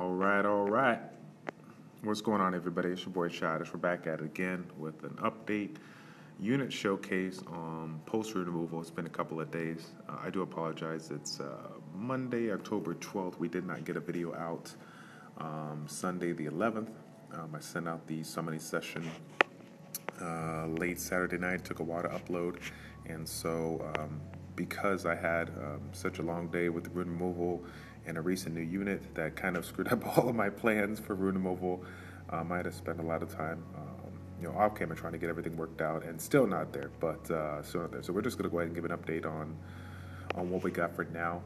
All right. What's going on, everybody? It's your boy Childish. We're back at it again with an update unit showcase on post-rune removal. It's been a couple of days. I do apologize. It's Monday, October 12th. We did not get a video out Sunday the 11th. I sent out the summoning session late Saturday night. Took a while to upload. And so because I had such a long day with the rune removal and a recent new unit that kind of screwed up all of my plans for rune removal, I had to spend a lot of time off camera trying to get everything worked out, and still not there, but still not there. So we're just going to go ahead and give an update on what we got for now.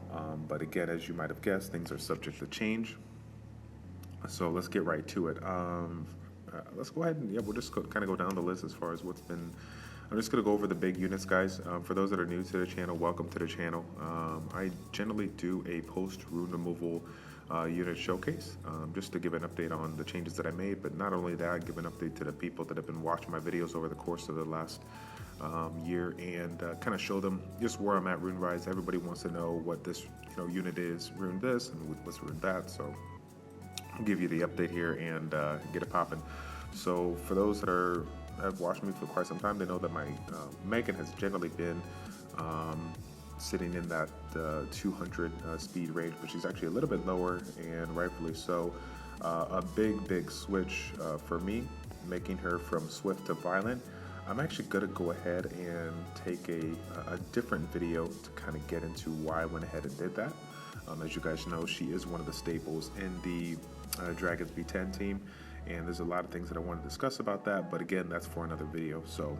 But again, as you might have guessed, things are subject to change. So let's get right to it. Let's go ahead and we'll just kind of go down the list as far as what's been. I'm just going to go over the big units, guys. For those that are new to the channel, welcome to the channel. I generally do a post-rune removal unit showcase, just to give an update on the changes that I made, but not only that, I give an update to the people that have been watching my videos over the course of the last year, and kind of show them just where I'm at rune rise. Everybody wants to know what this unit is, rune this and what's rune that, so I'll give you the update here and get it popping. So for those that have watched me for quite some time, they know that my Megan has generally been sitting in that 200 speed range, but she's actually a little bit lower, and rightfully so. A big switch for me, making her from swift to violent. I'm actually going to go ahead and take a different video to kind of get into why I went ahead and did that. As you guys know, she is one of the staples in the Dragons B10 team, and there's a lot of things that I want to discuss about that, but again, that's for another video. So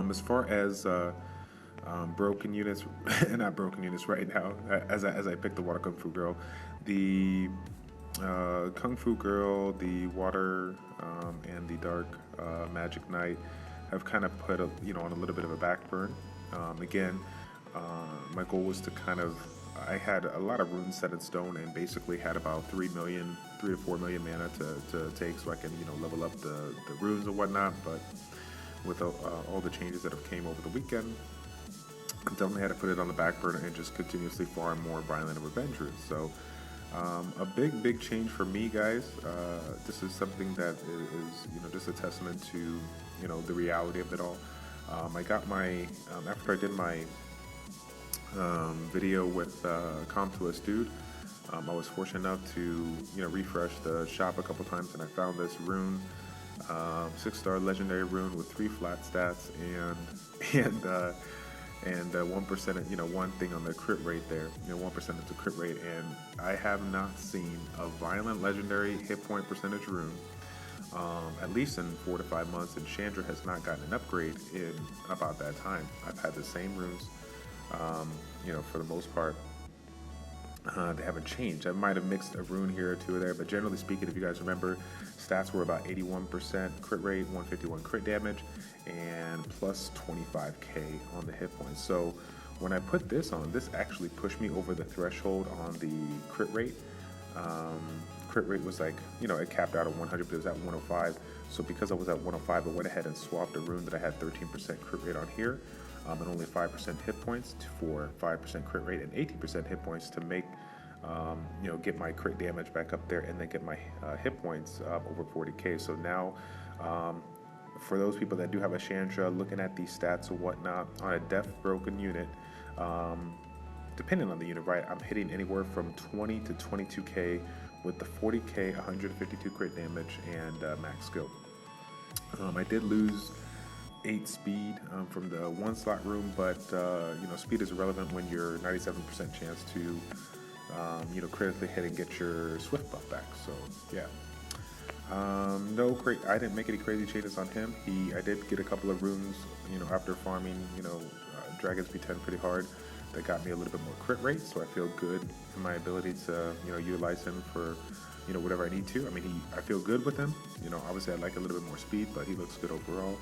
as far as broken units, not broken units right now, as I pick the water kung fu girl, the kung fu girl, the water and the dark magic knight have kind of put on a little bit of a back burn. Again, my goal was to I had a lot of runes set in stone, and basically had about 3 to 4 million mana to take, so I can level up the runes and whatnot. But with all the changes that have came over the weekend, I definitely had to put it on the back burner and just continuously farm more violent and revenge runes. So a big change for me, guys. This is something that is just a testament to the reality of it all. I got my after I did my video with Comp to Us Dude, I was fortunate enough to refresh the shop a couple times, and I found this rune, 6-star legendary rune with 3 flat stats and 1%, one thing on the crit rate there, 1% of the crit rate, and I have not seen a violent legendary hit point percentage rune at least in 4 to 5 months, and Chandra has not gotten an upgrade in about that time. I've had the same runes. For the most part, they haven't changed. I might have mixed a rune here or two there, but generally speaking, if you guys remember, stats were about 81% crit rate, 151 crit damage, and plus 25k on the hit points. So when I put this on, this actually pushed me over the threshold on the crit rate. Crit rate was like, it capped out at 100, but it was at 105. So because I was at 105, I went ahead and swapped a rune that I had 13% crit rate on here, and only 5% hit points for 5% crit rate and 18% hit points to make, get my crit damage back up there, and then get my hit points over 40k. So now, for those people that do have a Chandra, looking at these stats and whatnot on a death broken unit, depending on the unit, right, I'm hitting anywhere from 20 to 22k with the 40k, 152 crit damage, and max skill. I did lose 8 speed from the 1 slot room, but speed is irrelevant when you're 97% chance to critically hit and get your swift buff back. So yeah, I didn't make any crazy changes on him. I did get a couple of runes after farming Dragons B10 pretty hard, that got me a little bit more crit rate, so I feel good in my ability to utilize him for whatever I need to. I mean, I feel good with him. Obviously I like a little bit more speed, but he looks good overall.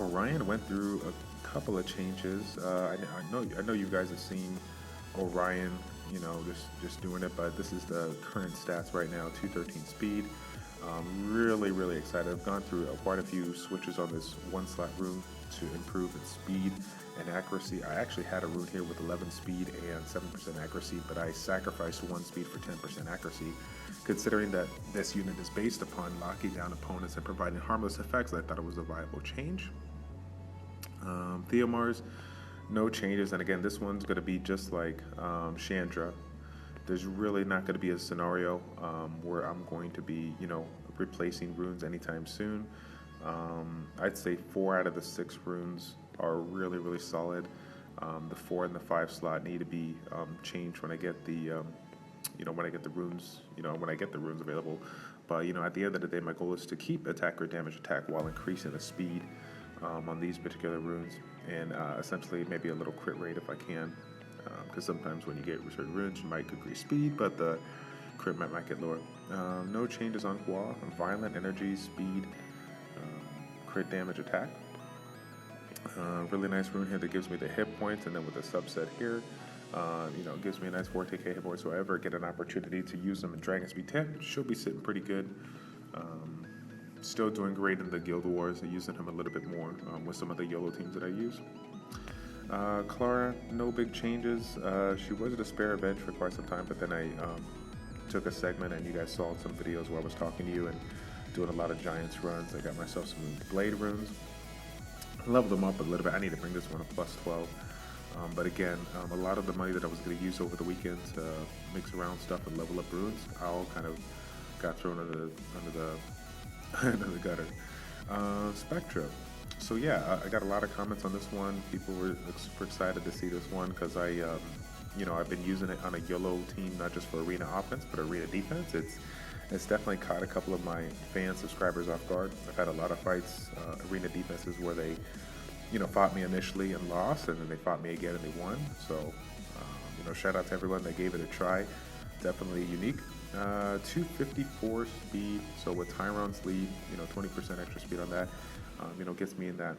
Orion went through a couple of changes. I know you guys have seen Orion, just doing it, but this is the current stats right now: 213 speed, Really excited. I've gone through quite a few switches on this one slot rune to improve its speed and accuracy. I actually had a rune here with 11 speed and 7% accuracy, but I sacrificed 1 speed for 10% accuracy. Considering that this unit is based upon locking down opponents and providing harmless effects, I thought it was a viable change. Theomars, no changes, and again, this one's going to be just like Chandra. There's really not going to be a scenario where I'm going to be, replacing runes anytime soon. I'd say 4 out of the 6 runes are really solid. The 4 and the 5 slot need to be changed when I get the, when I get the runes, when I get the runes available. But at the end of the day, my goal is to keep attacker damage attack while increasing the speed on these particular runes, and essentially maybe a little crit rate if I can. Because sometimes when you get certain runes, you might increase speed, but the crit might get lower. No changes on Hua. Violent energy, speed, crit damage attack. Really nice rune here that gives me the hit points, and then with a subset here, gives me a nice 40k hit points. So if I ever get an opportunity to use them in Dragon Speed 10, should be sitting pretty good. Still doing great in the Guild Wars, using him a little bit more with some of the YOLO teams that I use. Clara, no big changes. She was a Despair Revenge for quite some time, but then I took a segment and you guys saw some videos where I was talking to you and doing a lot of Giants runs. I got myself some Blade runes. Leveled them up a little bit. I need to bring this one a plus 12. But again, a lot of the money that I was going to use over the weekend to mix around stuff and level up runes, all kind of got thrown under the gutter. Spectra. So yeah, I got a lot of comments on this one. People were super excited to see this one because I've been using it on a YOLO team, not just for arena offense, but arena defense. It's definitely caught a couple of my fan subscribers off guard. I've had a lot of fights, arena defenses where they, fought me initially and lost, and then they fought me again and they won. So, shout out to everyone that gave it a try. Definitely unique. 254 speed, so with Tyron's lead, 20% extra speed on that, gets me in that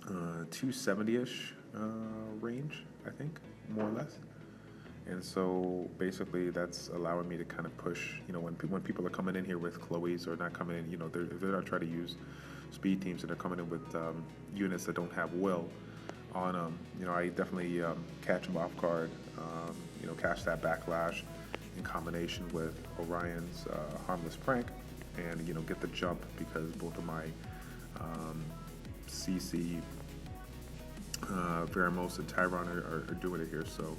270-ish range, I think, more or less. And so basically that's allowing me to kind of push, when people are coming in here with Chloe's or not coming in, if they're not trying to use speed teams and they're coming in with units that don't have will on them, I definitely catch them off guard, catch that backlash in combination with Orion's harmless prank, and get the jump because both of my CC, Veramos, and Tyron are doing it here. So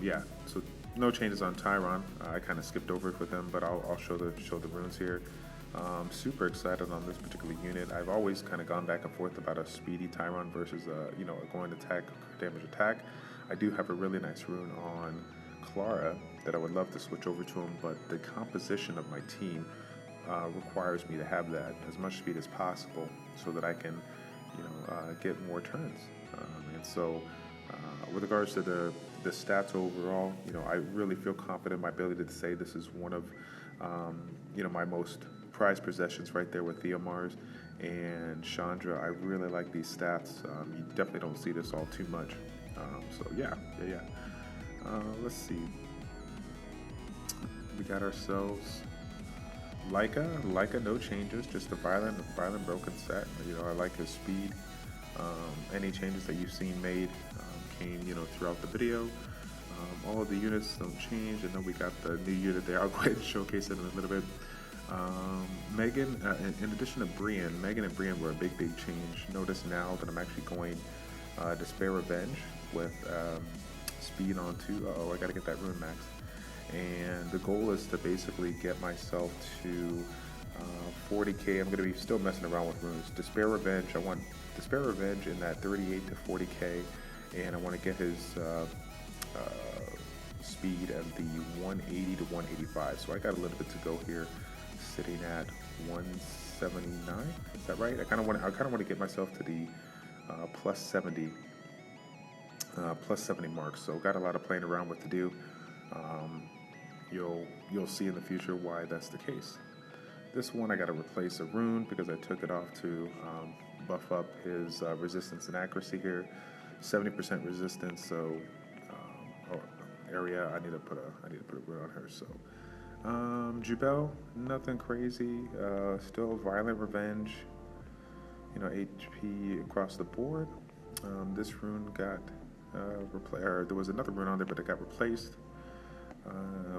yeah, so no changes on Tyron. I kind of skipped over it with him, but I'll show the runes here. Super excited on this particular unit. I've always kind of gone back and forth about a speedy Tyron versus a going attack, damage attack. I do have a really nice rune on Clara that I would love to switch over to him, but the composition of my team requires me to have that as much speed as possible so that I can, get more turns. And so, with regards to the stats overall, I really feel confident in my ability to say this is one of, my most prized possessions right there with Theomars and Chandra. I really like these stats. You definitely don't see this all too much. So yeah. Let's see. We got ourselves Leica, no changes, just a violent broken set. I like his speed. Any changes that you've seen made came, throughout the video. All of the units don't change, and then we got the new unit there. I'll go ahead and showcase it in a little bit. Megan, in addition to Brienne, Megan and Brienne were a big change. Notice now that I'm actually going Despair Revenge with speed on 2. I gotta get that rune max. And the goal is to basically get myself to 40k. I'm going to be still messing around with runes. Despair Revenge, I want Despair Revenge in that 38 to 40k, and I want to get his speed at the 180 to 185. So I got a little bit to go here, sitting at 179. Is that right? I kind of want to get myself to the plus 70 mark. So got a lot of playing around with to do. You'll see in the future why that's the case. This one I got to replace a rune because I took it off to buff up his resistance and accuracy here. 70% resistance, so area I need to put a rune on her. So Jubel, nothing crazy. Still Violent Revenge, HP across the board. This rune got replaced, or there was another rune on there, but it got replaced.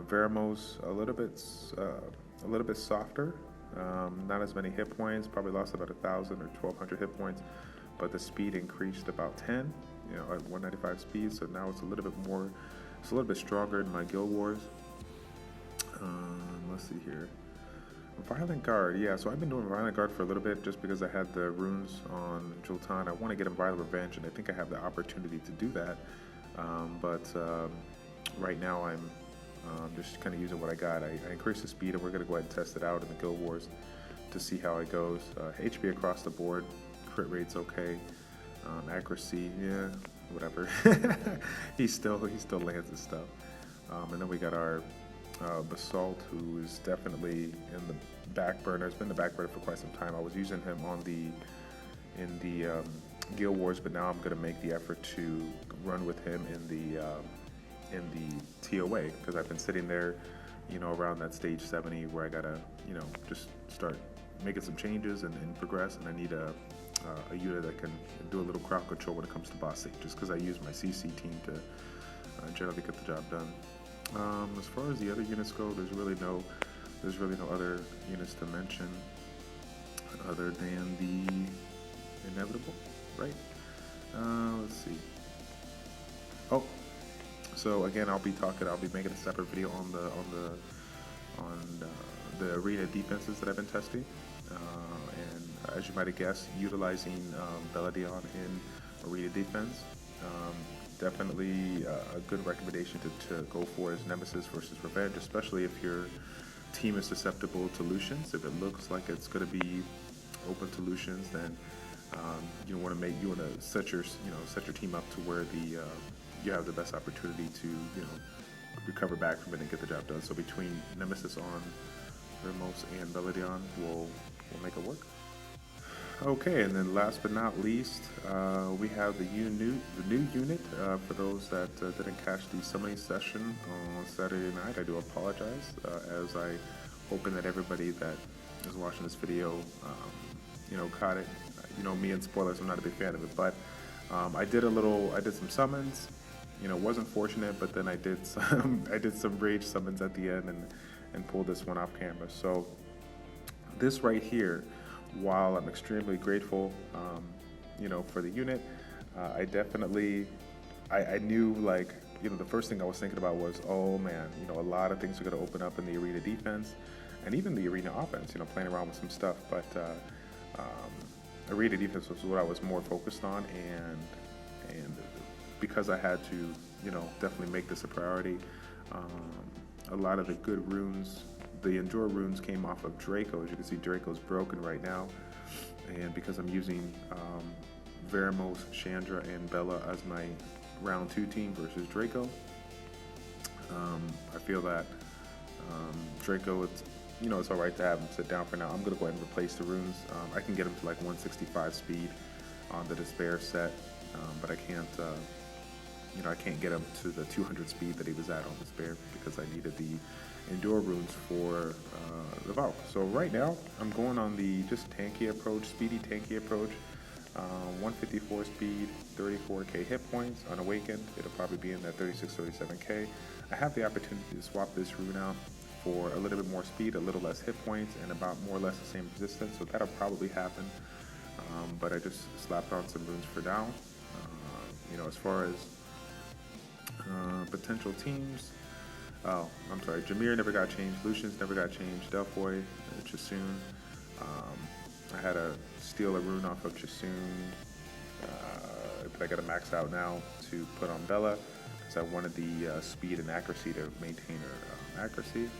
Veramos a little bit softer. Not as many hit points. Probably lost about 1,000 or 1,200 hit points, but the speed increased about 10. At 195 speed. So now it's a little bit more. It's a little bit stronger in my Guild Wars. Let's see here. Violent Guard, yeah, so I've been doing Violent Guard for a little bit just because I had the runes on Jultan. I want to get him Violent Revenge, and I think I have the opportunity to do that. But right now I'm just kind of using what I got. I increased the speed, and we're going to go ahead and test it out in the Guild Wars to see how it goes. HP across the board, crit rate's okay. Accuracy, yeah, whatever. he still lands his stuff. And then we got our Basalt, who is definitely in the back burner. It's been in the back burner for quite some time. I was using him in the Guild Wars, but now I'm going to make the effort to run with him in the TOA, because I've been sitting there, around that stage 70 where I gotta, just start making some changes and progress, and I need a unit that can do a little crowd control when it comes to boss stage, just because I use my CC team to generally get the job done. As far as the other units go, there's really no other units to mention other than the inevitable, right? Let's see. Oh, so again, I'll be making a separate video on the arena defenses that I've been testing, and as you might have guessed, utilizing Beladion in arena defense. Definitely a good recommendation to go for is Nemesis versus Revenge, especially if your team is susceptible to Lucians. If it looks like it's going to be open to Lucians, then you want to set your team up to where you have the best opportunity to recover back from it and get the job done. So between Nemesis on Ramos and Beladion, we'll make it work. Okay, and then last but not least, we have the new unit. For those that didn't catch the summoning session on Saturday night, I do apologize, as I hoping that everybody that is watching this video, caught it. Me and spoilers, I'm not a big fan of it, but I did some summons. Wasn't fortunate, but then I did some rage summons at the end and pulled this one off camera. So this right here, while I'm extremely grateful, for the unit, I definitely, I knew, the first thing I was thinking about was, oh man, a lot of things are going to open up in the arena defense and even the arena offense, playing around with some stuff. But arena defense was what I was more focused on, and because I had to, definitely make this a priority, a lot of the good runes, the Endure runes came off of Draco. As you can see, Draco's broken right now, and because I'm using Veramos, Chandra, and Bella as my round 2 team versus Draco, I feel that Draco, it's all right to have him sit down for now. I'm gonna go ahead and replace the runes. I can get him to 165 speed on the Despair set, but I can't get him to the 200 speed that he was at on Despair because I needed the Endure runes for the Valk. So right now, I'm going on the just tanky approach, speedy tanky approach. 154 speed, 34k hit points. Unawakened, it'll probably be in that 36, 37k. I have the opportunity to swap this rune out for a little bit more speed, a little less hit points, and about more or less the same resistance. So that'll probably happen. But I just slapped on some runes for now. As far as potential teams, oh, I'm sorry, Jameer never got changed, Lucian's never got changed, Delphoy, Chasoon. I had to steal a rune off of Chasoon, but I got to max out now to put on Bella because I wanted the speed and accuracy to maintain her accuracy.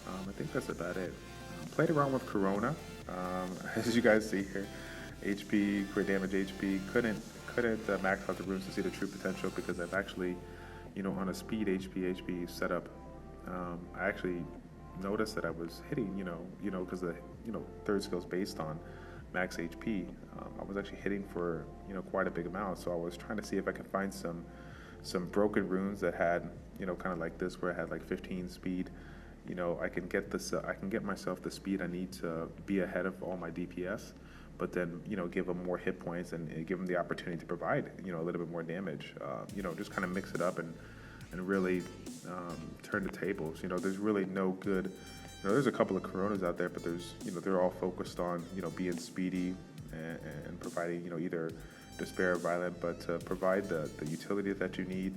I think that's about it. Played around with Corona, as you guys see here. HP, crit damage HP, couldn't max out the runes to see the true potential because I've actually, on a speed HP setup, I actually noticed that I was hitting, because the, third skill is based on max HP. I was actually hitting for, quite a big amount. So I was trying to see if I could find some broken runes that had, kind of like this, where I had 15 speed, I can get this, I can get myself the speed I need to be ahead of all my DPS, but then, give them more hit points and give them the opportunity to provide, a little bit more damage. Just kind of mix it up and really turn the tables. There's really no good, there's a couple of Coronas out there, but there's, they're all focused on, being speedy and providing, either despair or violent, but to provide the utility that you need,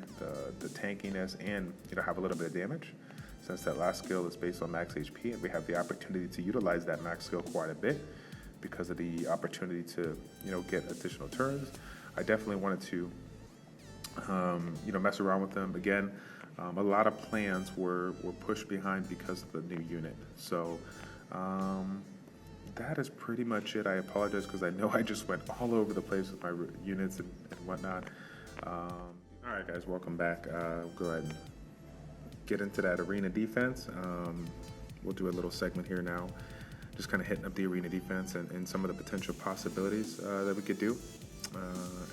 the tankiness, and, have a little bit of damage. Since that last skill is based on max HP, and we have the opportunity to utilize that max skill quite a bit because of the opportunity to, get additional turns. I definitely wanted to, mess around with them. Again, a lot of plans were pushed behind because of the new unit. So that is pretty much it. I apologize because I know I just went all over the place with my units and whatnot. All right, guys, welcome back. Go ahead and get into that arena defense. We'll do a little segment here now, just kind of hitting up the arena defense and some of the potential possibilities that we could do.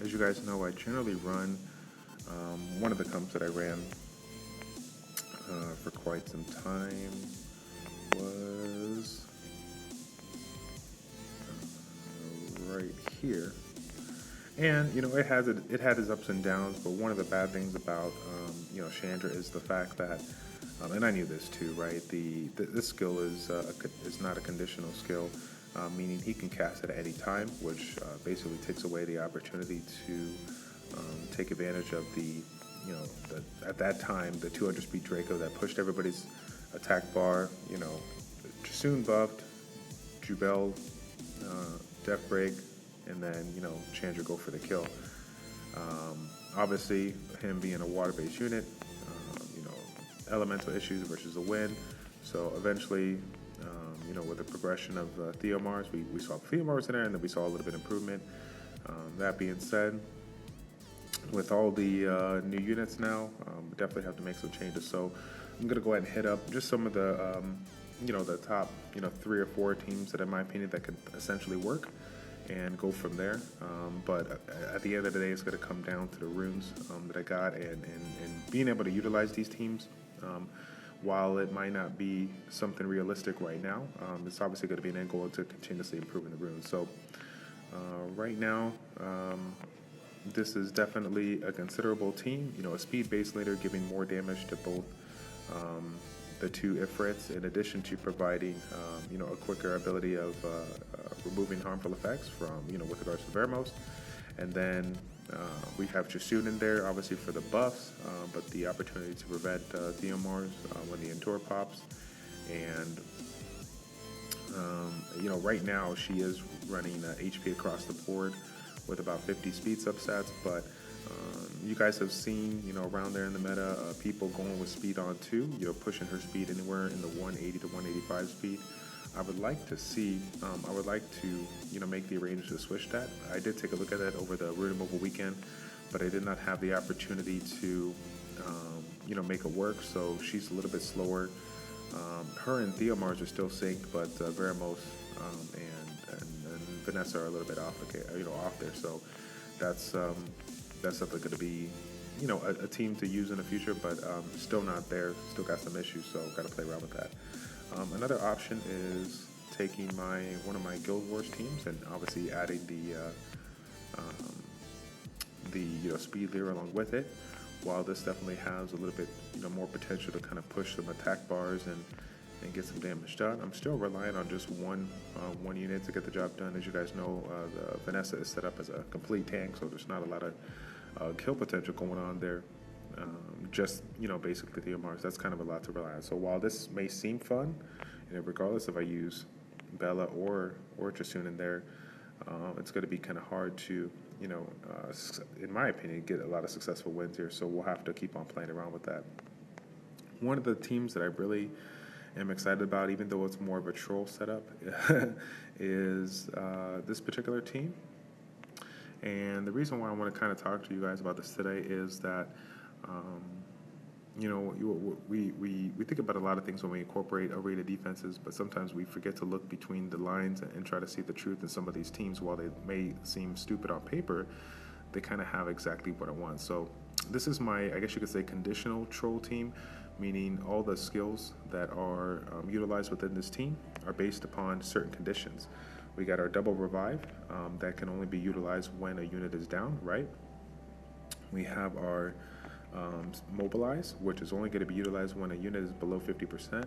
As you guys know, I generally run one of the comps that I ran for quite some time was right here. And, it had its ups and downs, but one of the bad things about, Chandra is the fact that, and I knew this too, right? This skill is not a conditional skill, meaning he can cast it at any time, which basically takes away the opportunity to take advantage of at that time, the 200 speed Draco that pushed everybody's attack bar, soon buffed, Jubel, Death Break, and then, Chandra go for the kill. Obviously, him being a water-based unit, elemental issues versus the wind. So eventually, with the progression of Theomars, we saw Theomars in there, and then we saw a little bit of improvement. That being said, with all the new units now, we definitely have to make some changes. So I'm going to go ahead and hit up just some of the, the top, 3 or 4 teams that, in my opinion, that could essentially work, and go from there. But at the end of the day, it's going to come down to the runes that I got and being able to utilize these teams. While it might not be something realistic right now, it's obviously going to be an end goal to continuously improving the runes. So right now, this is definitely a considerable team. A speed-based leader giving more damage to both the 2 Ifrits, in addition to providing, a quicker ability of removing harmful effects from, with regards to Vermos. And then we have Jasun in there, obviously for the buffs, but the opportunity to prevent Theomars when the Endure pops. And, right now she is running HP across the board with about 50 speed substats, but you guys have seen, around there in the meta, people going with speed on 2, pushing her speed anywhere in the 180 to 185 speed. I would like to see, I would like to, make the arrangement to switch that. I did take a look at that over the rune removal weekend, but I did not have the opportunity to, make it work, so she's a little bit slower. Her and Theomars are still synced, but Veramos and Vanessa are a little bit off, off there, so that's definitely going to be, a team to use in the future, but still not there. Still got some issues, so got to play around with that. Another option is taking one of my Guild Wars teams and obviously adding the speed leader along with it. While this definitely has a little bit more potential to kind of push some attack bars and get some damage done, I'm still relying on just one unit to get the job done. As you guys know, the Vanessa is set up as a complete tank, so there's not a lot of kill potential going on there. Just, basically Theomars, that's kind of a lot to rely on. So while this may seem fun, regardless if I use Bella or Jasun in there, it's going to be kind of hard to, in my opinion, get a lot of successful wins here. So we'll have to keep on playing around with that. One of the teams that I really am excited about, even though it's more of a troll setup, is this particular team. And the reason why I want to kind of talk to you guys about this today is that, we think about a lot of things when we incorporate arena defenses, but sometimes we forget to look between the lines and try to see the truth in some of these teams. While they may seem stupid on paper, they kind of have exactly what I want. So this is my, I guess you could say, conditional troll team, meaning all the skills that are utilized within this team are based upon certain conditions. We got our double revive that can only be utilized when a unit is down, right? We have our mobilize, which is only going to be utilized when a unit is below 50%.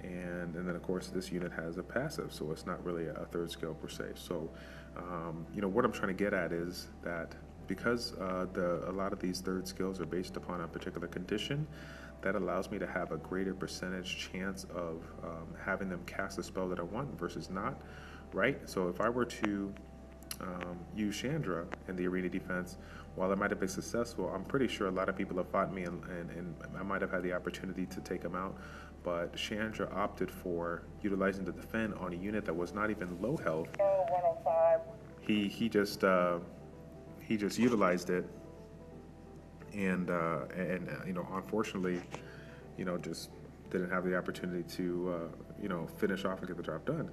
And then, of course, this unit has a passive, so it's not really a third skill per se. So, what I'm trying to get at is that because a lot of these third skills are based upon a particular condition, that allows me to have a greater percentage chance of having them cast a spell that I want versus not, right? So if I were to use Chandra in the arena defense, while I might have been successful, I'm pretty sure a lot of people have fought me and I might have had the opportunity to take them out, but Chandra opted for utilizing the defend on a unit that was not even low health. He just utilized it, and unfortunately, just didn't have the opportunity to finish off and get the job done.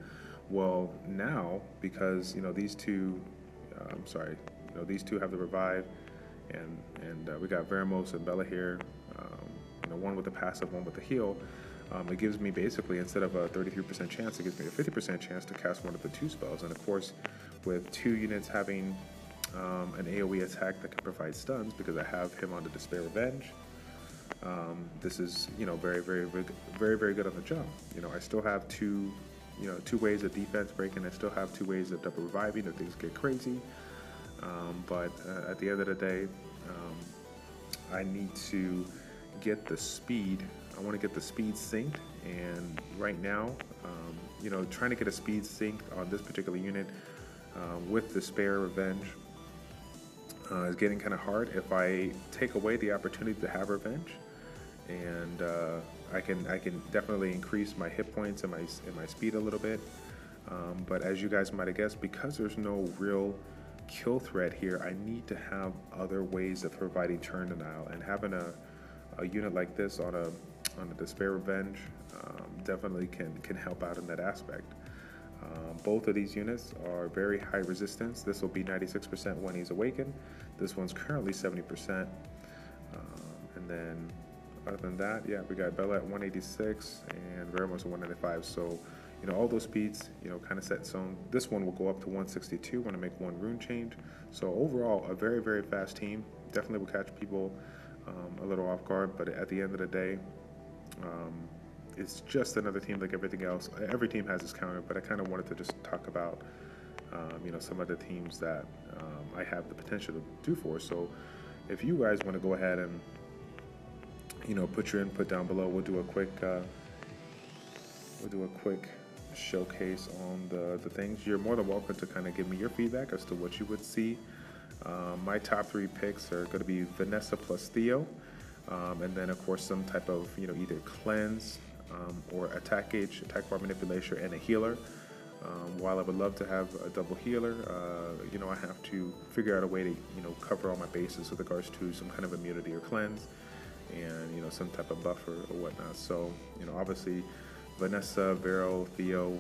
Well, now because these two, these two have the revive, and we got Veramos and Bella here, one with the passive, one with the heal. It gives me basically, instead of a 33% chance, it gives me a 50% chance to cast one of the two spells. And of course, with two units having an AoE attack that can provide stuns, because I have him on the Despair Revenge, this is very, very, very, very good on the jump. I still have two ways of defense breaking. I still have two ways of double reviving if things get crazy. But at the end of the day, I need to get the speed. I want to get the speed synced, and right now, trying to get a speed synced on this particular unit with Despair Revenge is getting kind of hard. If I take away the opportunity to have Revenge, and I can definitely increase my hit points and my speed a little bit. But as you guys might have guessed, because there's no real kill threat here, I need to have other ways of providing turn denial, and having a unit like this on a Despair Revenge definitely can help out in that aspect. Both of these units are very high resistance. This will be 96% when he's awakened. This one's currently 70%. And then other than that, yeah, we got Bella at 186 and Veramos at 195. So, all those speeds, kind of set in stone. This one will go up to 162 when I make one rune change. So overall, a very, very fast team. Definitely will catch people a little off guard, but at the end of the day, it's just another team like everything else. Every team has its counter, but I kind of wanted to just talk about, some of the teams that I have the potential to do for. So if you guys want to go ahead and, put your input down below, we'll do a quick showcase on the things. You're more than welcome to kind of give me your feedback as to what you would see. My top three picks are going to be Vanessa plus Theo, and then of course some type of either cleanse or attack gauge, attack bar manipulation, and a healer. While I would love to have a double healer, I have to figure out a way to cover all my bases with regards to some kind of immunity or cleanse, and some type of buffer or whatnot. So obviously Vanessa, Vero, Theo,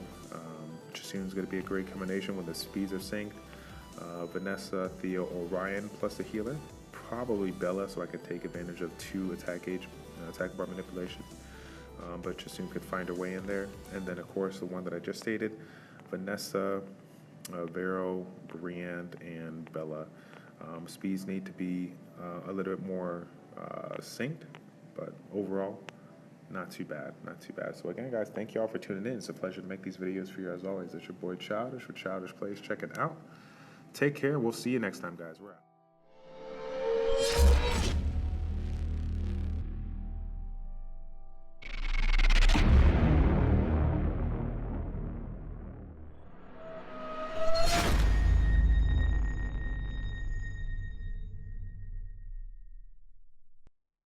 which seems going to be a great combination when the speeds are synced. Vanessa, Theo, Orion plus a healer, probably Bella, so I can take advantage of two attack gauge, attack bar manipulation. But Chasoon could find her way in there. And then of course the one that I just stated, Vanessa, Vero, Briand, and Bella. Speeds need to be a little bit more synced, but overall, not too bad, not too bad. So again, guys, thank you all for tuning in. It's a pleasure to make these videos for you as always. It's your boy Childish with ChildishPlays. Check it out. Take care. We'll see you next time, guys. We're out.